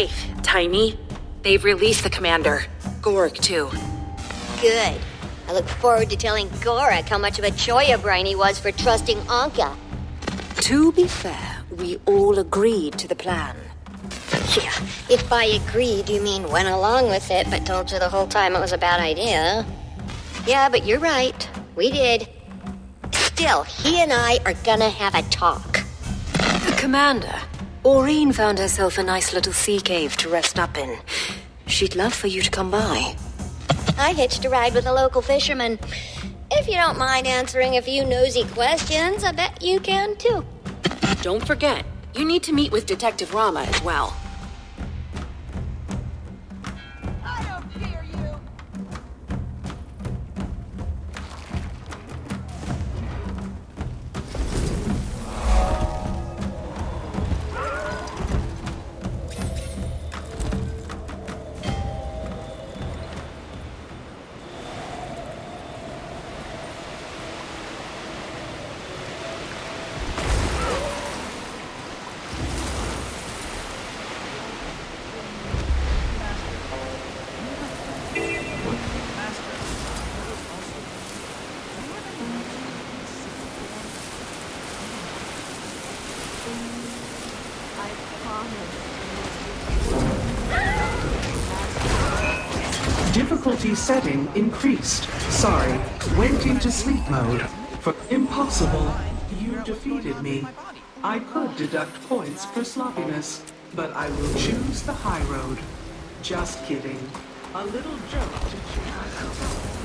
safe, Tiny. They've released the commander. Gorg, too. Good. I look forward to telling Gorak how much of a choya-brain he was for trusting Anka. To be fair, we all agreed to the plan. Yeah, if by agreed you mean went along with it, but told you the whole time it was a bad idea. Yeah, but you're right. We did. Still, he and I are gonna have a talk. Commander, Aurene found herself a nice little sea cave to rest up in. She'd love for you to come by. I hitched a ride with a local fisherman. If you don't mind answering a few nosy questions, I bet you can too. Don't forget, you need to meet with Detective Rama as well. I don't fear you. Difficulty setting increased. Sorry, went into sleep mode. For impossible. You defeated me. I could deduct points for sloppiness, but I will choose the high road. Just kidding. A little joke to cheer myself up.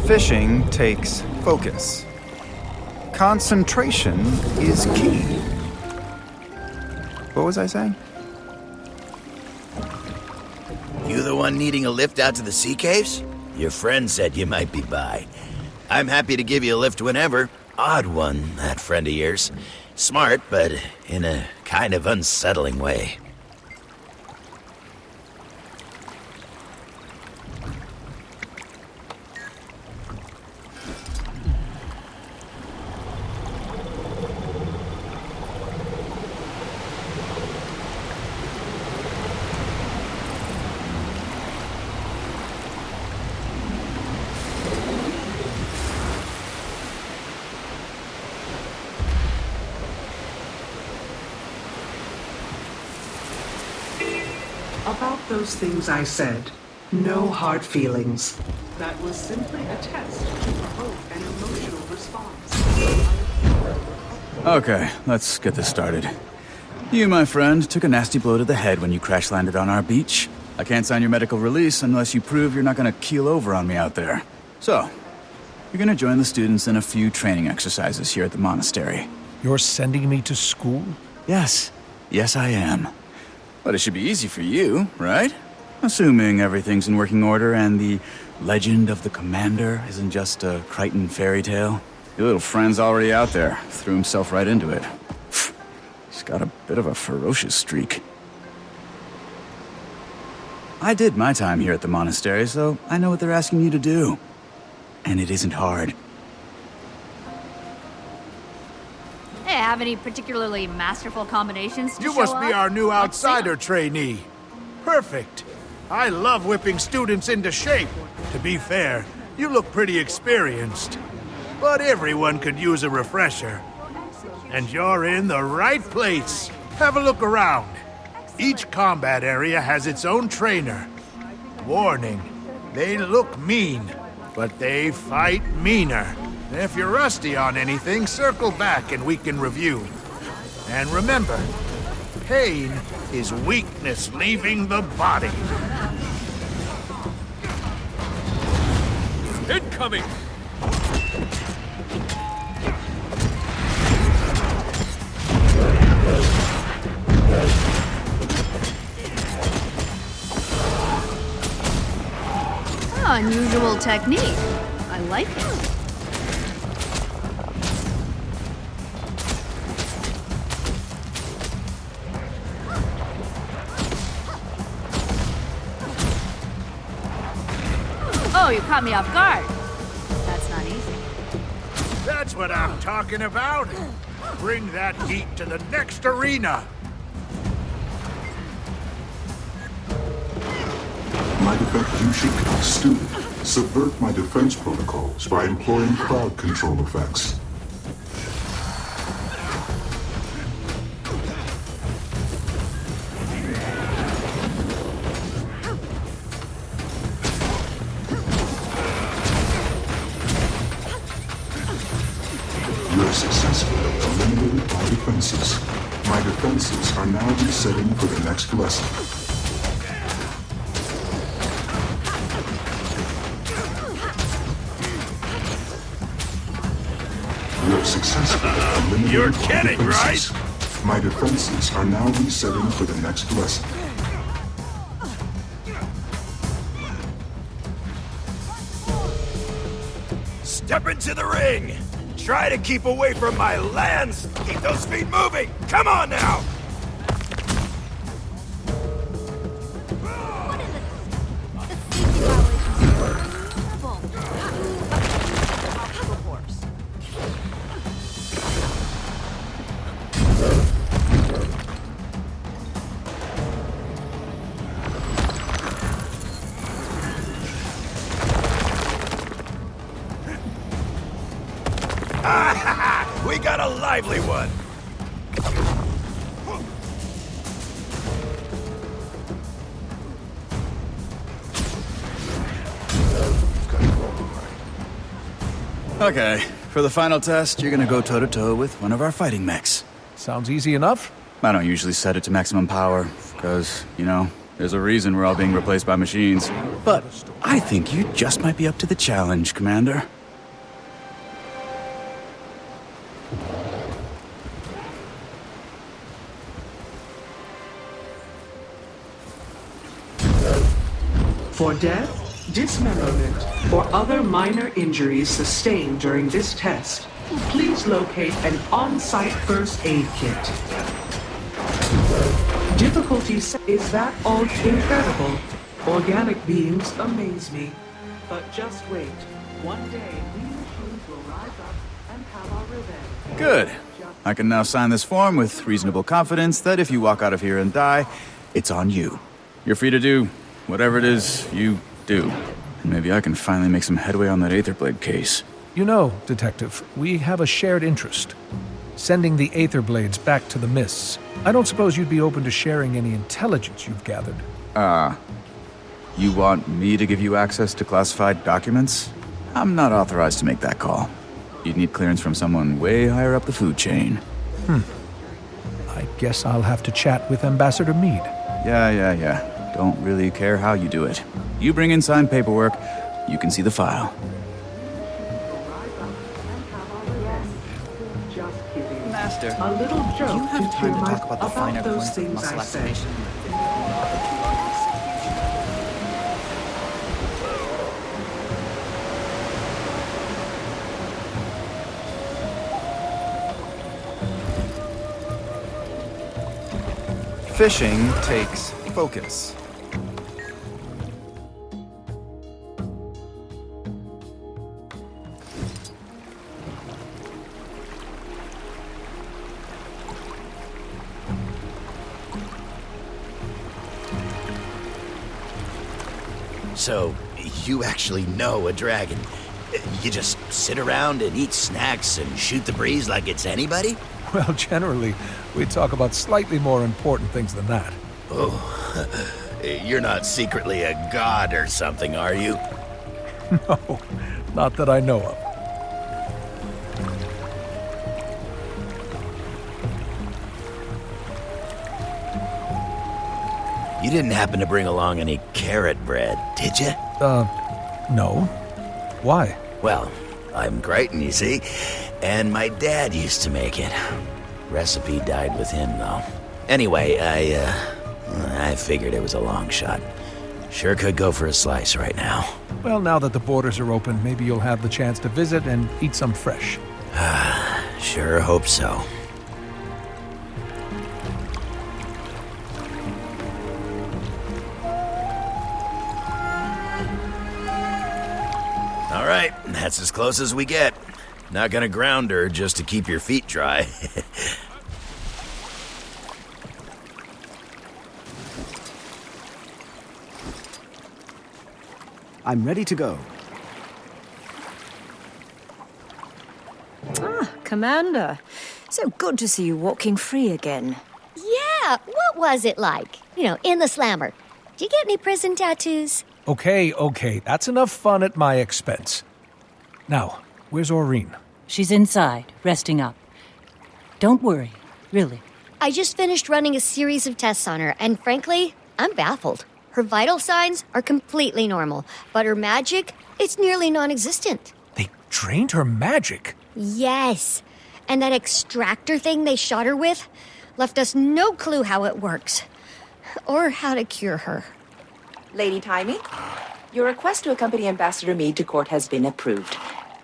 Fishing takes focus. Concentration is key. What was I saying? You the one needing a lift out to the sea caves? Your friend said you might be by. I'm happy to give you a lift whenever. Odd one, that friend of yours. Smart, but in a kind of unsettling way. About those things I said, no hard feelings. That was simply a test to provoke an emotional response. Okay, let's get this started. You, my friend, took a nasty blow to the head when you crash landed on our beach. I can't sign your medical release unless you prove you're not gonna keel over on me out there. So, you're gonna join the students in a few training exercises here at the monastery. You're sending me to school? Yes. Yes, I am. But it should be easy for you, right? Assuming everything's in working order and the legend of the commander isn't just a Crichton fairy tale. Your little friend's already out there. Threw himself right into it. He's got a bit of a ferocious streak. I did my time here at the Monastery, so I know what they're asking you to do. And it isn't hard. Hey, have any particularly masterful combinations to You show must be us? our new Let's see 'em. outsider trainee. Perfect. I love whipping students into shape. To be fair, you look pretty experienced. But everyone could use a refresher. And you're in the right place. Have a look around. Each combat area has its own trainer. Warning, they look mean, but they fight meaner. If you're rusty on anything, circle back and we can review. And remember, pain is weakness leaving the body. Incoming! Unusual technique. I like it. Oh, you caught me off guard. That's not easy. That's what I'm talking about. Bring that heat to the next arena. My defense, you should be stupid. Subvert my defense protocols by employing crowd control effects. You have successfully eliminated my defenses. My defenses are now resetting for the next lesson. You have successfully eliminated You're my kidding, defenses. My defenses are now resetting for the next lesson. Step into the ring! Try to keep away from my lance! Keep those feet moving! Come on now! We got a lively one! Okay, for the final test, you're gonna go toe-to-toe with one of our fighting mechs. Sounds easy enough. I don't usually set it to maximum power, because, you know, there's a reason we're all being replaced by machines. But I think you just might be up to the challenge, Commander. For death, dismemberment, or other minor injuries sustained during this test, please locate an on-site first aid kit. Difficulty is that all incredible? Organic beings amaze me. But just wait. One day, we machines will rise up and have our revenge. Good. I can now sign this form with reasonable confidence that if you walk out of here and die, it's on you. You're free to do whatever it is you do. And maybe I can finally make some headway on that Aetherblade case. You know, Detective, we have a shared interest. Sending the Aetherblades back to the Mists. I don't suppose you'd be open to sharing any intelligence you've gathered. You want me to give you access to classified documents? I'm not authorized to make that call. You'd need clearance from someone way higher up the food chain. I guess I'll have to chat with Ambassador Meade. Yeah. Don't really care how you do it. You bring in signed paperwork, you can see the file. Doctor, A little joke do you have to time to cheer talk about the finer those points of things muscle I say. activation? Fishing takes focus. So, you actually know a dragon? You just sit around and eat snacks and shoot the breeze like it's anybody? Well, generally, we talk about slightly more important things than that. Oh, you're not secretly a god or something, are you? No, not that I know of. You didn't happen to bring along any carrot bread, did you? No. Why? Well, I'm Crichton, you see, and my dad used to make it. Recipe died with him, though. Anyway, I figured it was a long shot. Sure could go for a slice right now. Well, now that the borders are open, maybe you'll have the chance to visit and eat some fresh. Sure hope so. All right, that's as close as we get. Not gonna ground her just to keep your feet dry. I'm ready to go. Ah, Commander. So good to see you walking free again. Yeah, what was it like? You know, in the slammer. Do you get any prison tattoos? Okay, that's enough fun at my expense. Now, where's Aurene? She's inside, resting up. Don't worry, really. I just finished running a series of tests on her, and frankly, I'm baffled. Her vital signs are completely normal, but her magic, it's nearly non-existent. They drained her magic? Yes, and that extractor thing they shot her with left us no clue how it works, or how to cure her. Lady Timey, your request to accompany Ambassador Meade to court has been approved.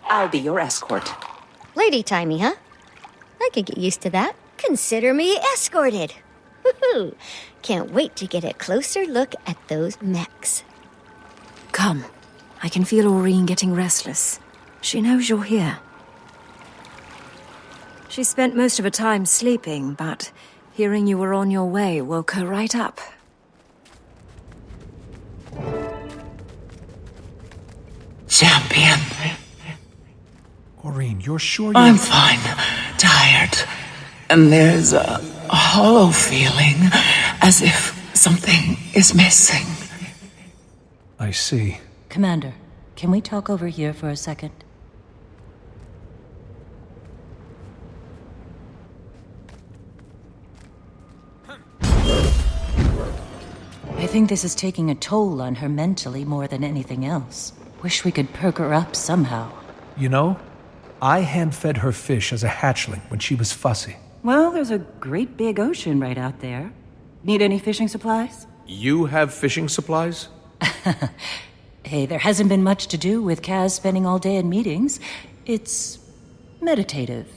I'll be your escort. Lady Timey, huh? I could get used to that. Consider me escorted. Woohoo! Can't wait to get a closer look at those mechs. Come. I can feel Aurene getting restless. She knows you're here. She spent most of her time sleeping, but hearing you were on your way woke her right up. Champion. Aurene, you're sure I'm fine. Tired. And there's a hollow feeling, as if something is missing. I see. Commander, can we talk over here for a second? I think this is taking a toll on her mentally more than anything else. Wish we could perk her up somehow. You know, I hand-fed her fish as a hatchling when she was fussy. Well, there's a great big ocean right out there. Need any fishing supplies? You have fishing supplies? Hey, there hasn't been much to do with Kaz spending all day in meetings. It's meditative.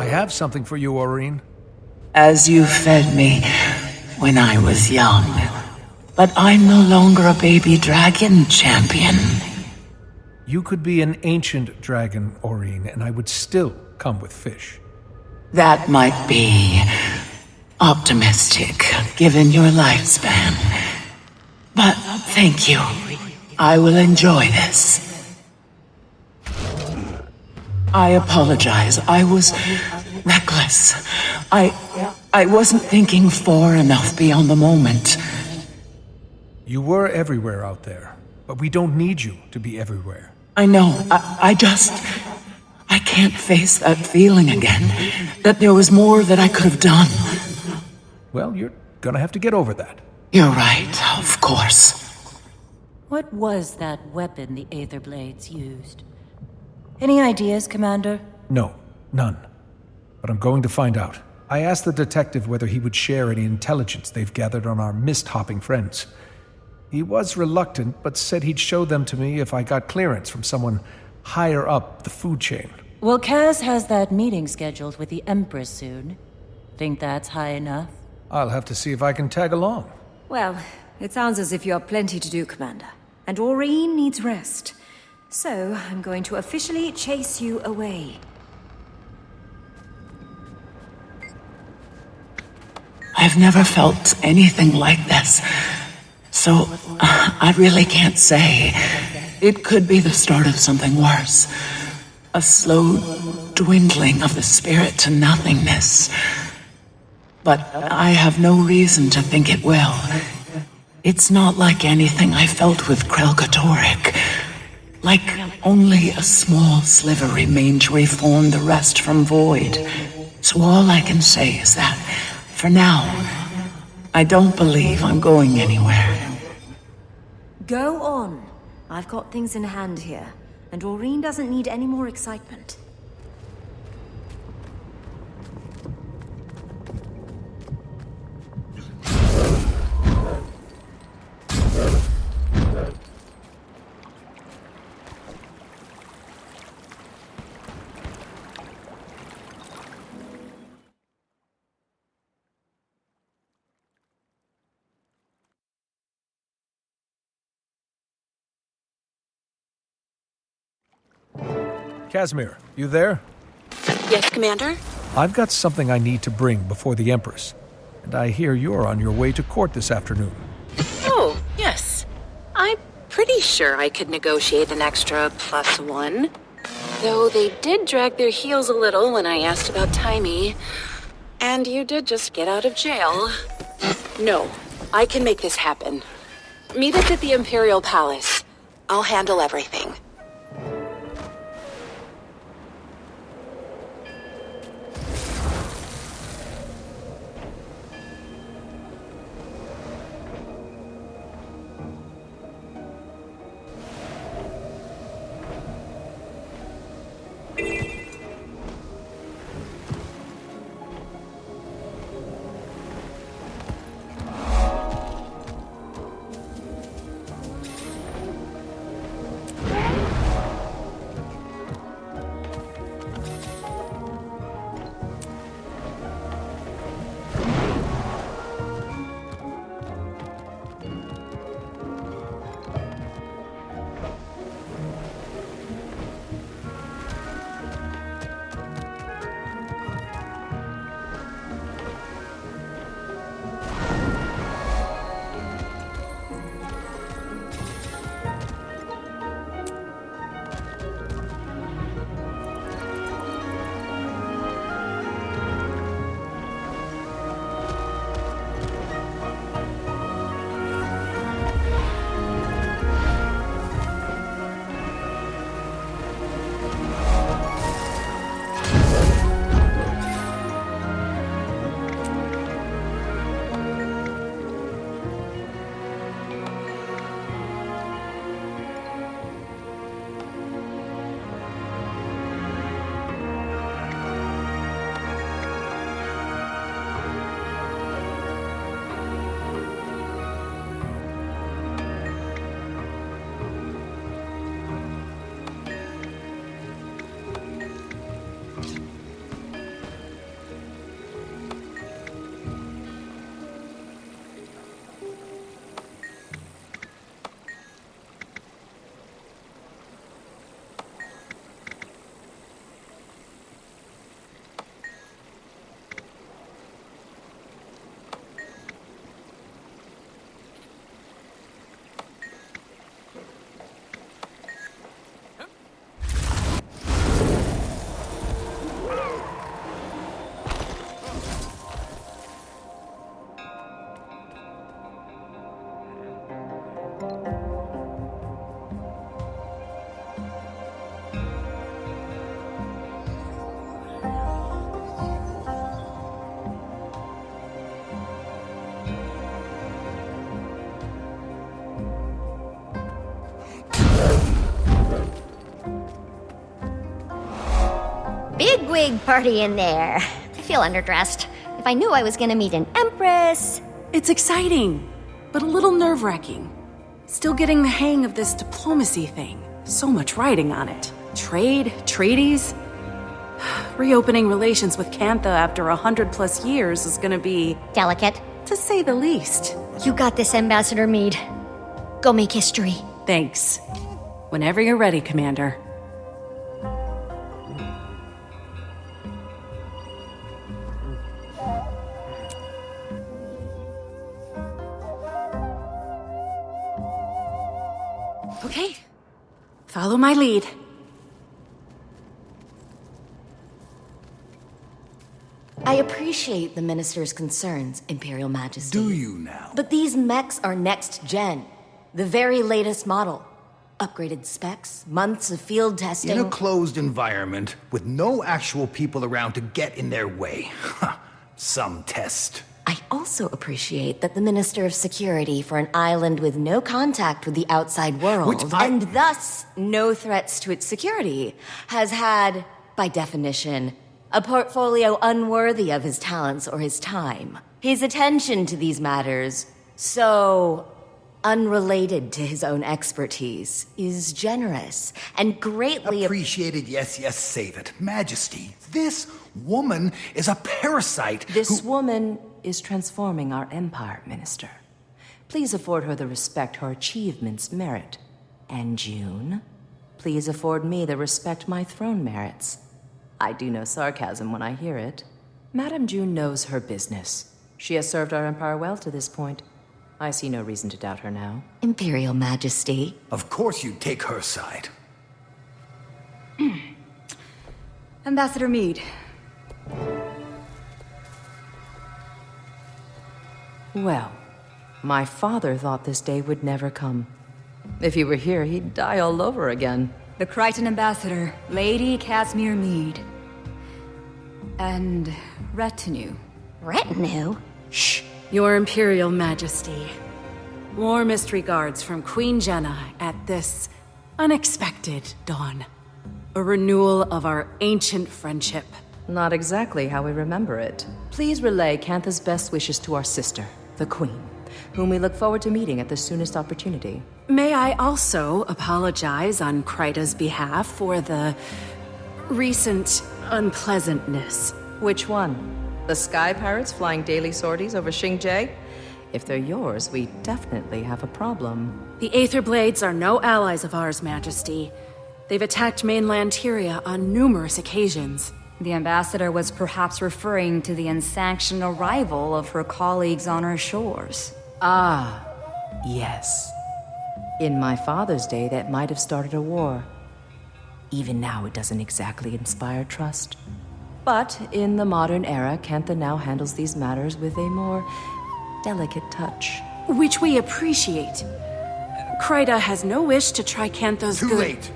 have something for you, Aurene. As you fed me when I was young. But I'm no longer a baby dragon champion. You could be an ancient dragon, Aurene, and I would still come with fish. That might be optimistic, given your lifespan. But thank you. I will enjoy this. I apologize. I was reckless. I wasn't thinking far enough beyond the moment. You were everywhere out there, but we don't need you to be everywhere. I know. I can't face that feeling again. That there was more that I could have done. Well, you're gonna have to get over that. You're right, of course. What was that weapon the Aetherblades used? Any ideas, Commander? No, none. But I'm going to find out. I asked the detective whether he would share any intelligence they've gathered on our mist-hopping friends. He was reluctant, but said he'd show them to me if I got clearance from someone higher up the food chain. Well, Kaz has that meeting scheduled with the Empress soon. Think that's high enough? I'll have to see if I can tag along. Well, it sounds as if you have plenty to do, Commander. And Aurene needs rest. So, I'm going to officially chase you away. I've never felt anything like this. So, I really can't say. It could be the start of something worse. A slow dwindling of the spirit to nothingness. But I have no reason to think it will. It's not like anything I felt with Krelkatoric. Like only a small sliver remained to reform the rest from void. So all I can say is that, for now, I don't believe I'm going anywhere. Go on. I've got things in hand here, and Aurene doesn't need any more excitement. Casimir, you there? Yes, Commander? I've got something I need to bring before the Empress. And I hear you're on your way to court this afternoon. Oh, yes. I'm pretty sure I could negotiate an extra +1. Though they did drag their heels a little when I asked about Timey. And you did just get out of jail. No, I can make this happen. Meet us at the Imperial Palace. I'll handle everything. bigwig party in there. I feel underdressed. If I knew I was gonna meet an empress... It's exciting, but a little nerve-wracking. Still getting the hang of this diplomacy thing. So much writing on it. Trade, treaties. Reopening relations with Cantha after 100+ years is gonna be... delicate. To say the least. You got this, Ambassador Meade. Go make history. Thanks. Whenever you're ready, Commander. Okay. Follow my lead. I appreciate the Minister's concerns, Imperial Majesty. Do you now? But these mechs are next gen. The very latest model. Upgraded specs, months of field testing. In a closed environment, with no actual people around to get in their way. Some test. I also appreciate that the Minister of Security for an island with no contact with the outside world, and thus no threats to its security, has had, by definition, a portfolio unworthy of his talents or his time. His attention to these matters, so unrelated to his own expertise, is generous and greatly appreciated. Yes, save it. Majesty, this woman is a parasite. This woman is transforming our empire, Minister. Please afford her the respect her achievements merit. And June, please afford me the respect my throne merits. I do know sarcasm when I hear it. Madame June knows her business. She has served our empire well to this point. I see no reason to doubt her now. Imperial Majesty. Of course you'd take her side. Ambassador Meade. Well, my father thought this day would never come. If he were here, he'd die all over again. The Crichton Ambassador, Lady Casimir Meade. And retinue. Retinue? Shh. Your Imperial Majesty. Warmest regards from Queen Jenna at this unexpected dawn. A renewal of our ancient friendship. Not exactly how we remember it. Please relay Cantha's best wishes to our sister, the Queen, whom we look forward to meeting at the soonest opportunity. May I also apologize on Kryta's behalf for the recent unpleasantness. Which one? The Sky Pirates flying daily sorties over Xingje? If they're yours, we definitely have a problem. The Aether Blades are no allies of ours, Majesty. They've attacked mainland Tyria on numerous occasions. The ambassador was perhaps referring to the unsanctioned arrival of her colleagues on our shores. Ah, yes. In my father's day, that might have started a war. Even now, it doesn't exactly inspire trust. But in the modern era, Cantha now handles these matters with a more delicate touch. Which we appreciate. Kryta has no wish to try Cantha's Too late.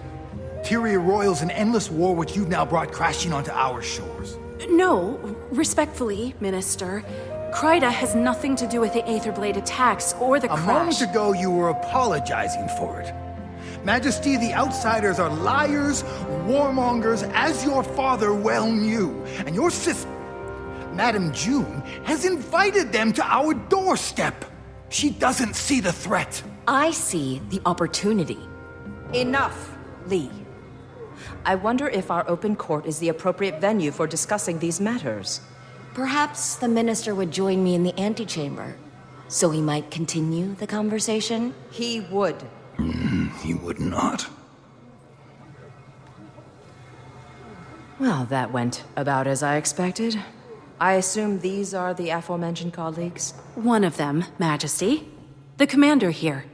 Tyria roils an endless war which you've now brought crashing onto our shores. No, respectfully, Minister. Kryta has nothing to do with the Aetherblade attacks or the crash. A moment ago, you were apologizing for it. Majesty, the outsiders are liars, warmongers, as your father well knew. And your sister, Madame June, has invited them to our doorstep. She doesn't see the threat. I see the opportunity. Enough, Lee. I wonder if our open court is the appropriate venue for discussing these matters. Perhaps the Minister would join me in the antechamber, so we might continue the conversation? He would. He would not. Well, that went about as I expected. I assume these are the aforementioned colleagues? One of them, Majesty. The commander here.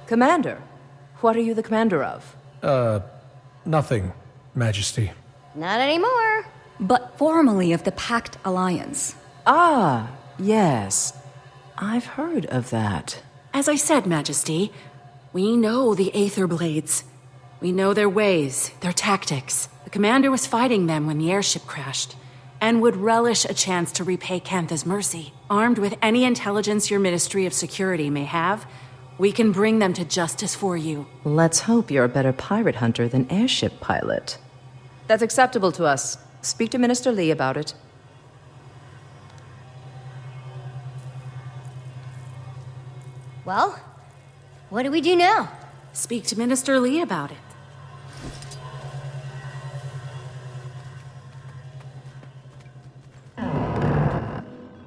Commander? What are you the commander of? Nothing, Majesty. Not anymore. But formerly of the Pact Alliance. Ah, yes. I've heard of that. As I said, Majesty, we know the Aether Blades. We know their ways, their tactics. The commander was fighting them when the airship crashed. and would relish a chance to repay Cantha's mercy. Armed with any intelligence your Ministry of Security may have, we can bring them to justice for you. Let's hope you're a better pirate hunter than airship pilot. That's acceptable to us. Speak to Minister Lee about it. Well, what do we do now? Speak to Minister Lee about it.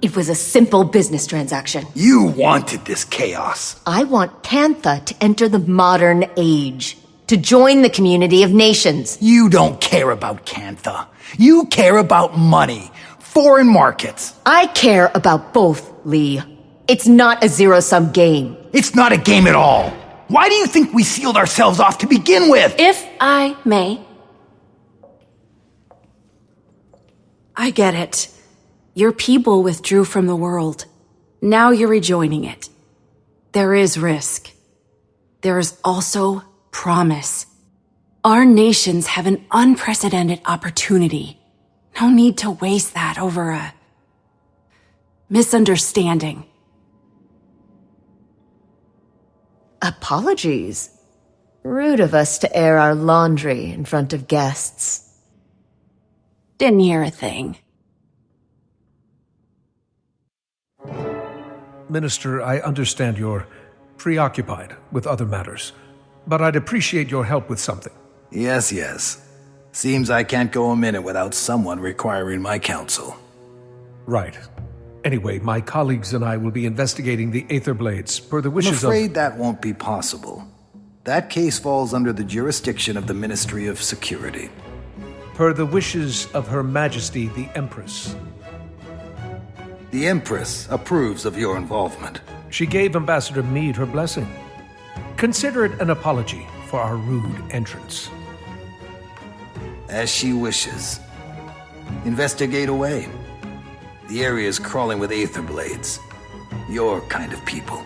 It was a simple business transaction. You wanted this chaos. I want Cantha to enter the modern age, to join the community of nations. You don't care about Cantha. You care about money, foreign markets. I care about both, Lee. It's not a zero-sum game. It's not a game at all. Why do you think we sealed ourselves off to begin with? If I may. I get it. Your people withdrew from the world. Now you're rejoining it. There is risk. There is also promise. Our nations have an unprecedented opportunity. No need to waste that over a misunderstanding. Apologies. Rude of us to air our laundry in front of guests. Didn't hear a thing. Minister, I understand you're preoccupied with other matters, but I'd appreciate your help with something. Yes. Seems I can't go a minute without someone requiring my counsel. Right. Anyway, my colleagues and I will be investigating the Aether Blades per the wishes I'm afraid that won't be possible. That case falls under the jurisdiction of the Ministry of Security. Per the wishes of Her Majesty the Empress. The Empress approves of your involvement. She gave Ambassador Meade her blessing. Consider it an apology for our rude entrance. As she wishes. Investigate away. The area is crawling with Aether Blades. Your kind of people.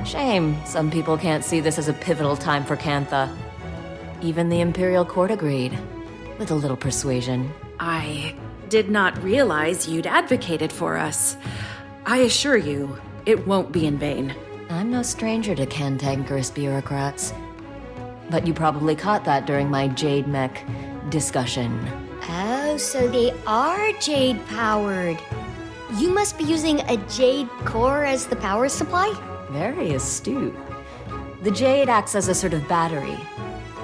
Shame some people can't see this as a pivotal time for Cantha. Even the Imperial Court agreed, with a little persuasion. I did not realize you'd advocated for us. I assure you, it won't be in vain. I'm no stranger to cantankerous bureaucrats. But you probably caught that during my Jade Mech discussion. Oh, so they are Jade-powered. You must be using a Jade core as the power supply? Very astute. The Jade acts as a sort of battery.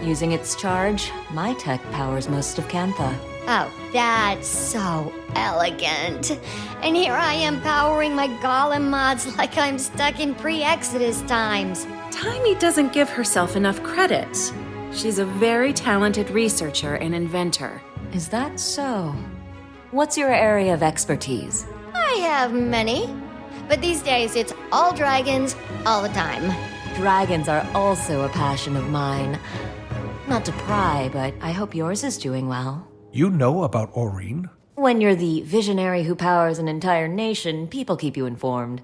Using its charge, my tech powers most of Cantha. Oh, that's so elegant. And here I am powering my golem mods like I'm stuck in pre-Exodus times. Taimi doesn't give herself enough credit. She's a very talented researcher and inventor. Is that so? What's your area of expertise? I have many. But these days, it's all dragons, all the time. Dragons are also a passion of mine. Not to pry, but I hope yours is doing well. You know about Aurene? When you're the visionary who powers an entire nation, people keep you informed.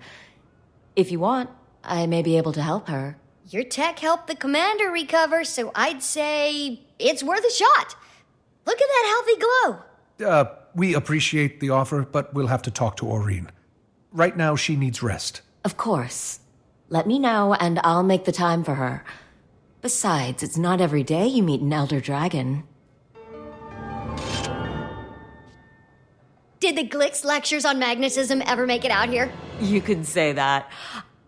If you want, I may be able to help her. Your tech helped the commander recover, so I'd say it's worth a shot. Look at that healthy glow. We appreciate the offer, but we'll have to talk to Aurene. Right now, she needs rest. Of course. Let me know, and I'll make the time for her. Besides, it's not every day you meet an elder dragon. Did the Glix lectures on magnetism ever make it out here? You could say that.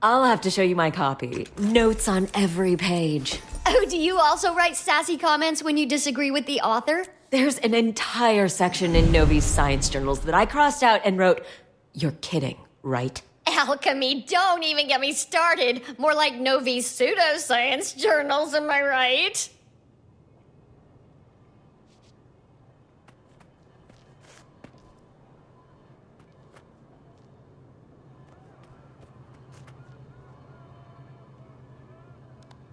I'll have to show you my copy. Notes on every page. Oh, do you also write sassy comments when you disagree with the author? There's an entire section in Novi's science journals that I crossed out and wrote, "You're kidding, right?" Alchemy, don't even get me started. More like Novi's pseudoscience journals, am I right?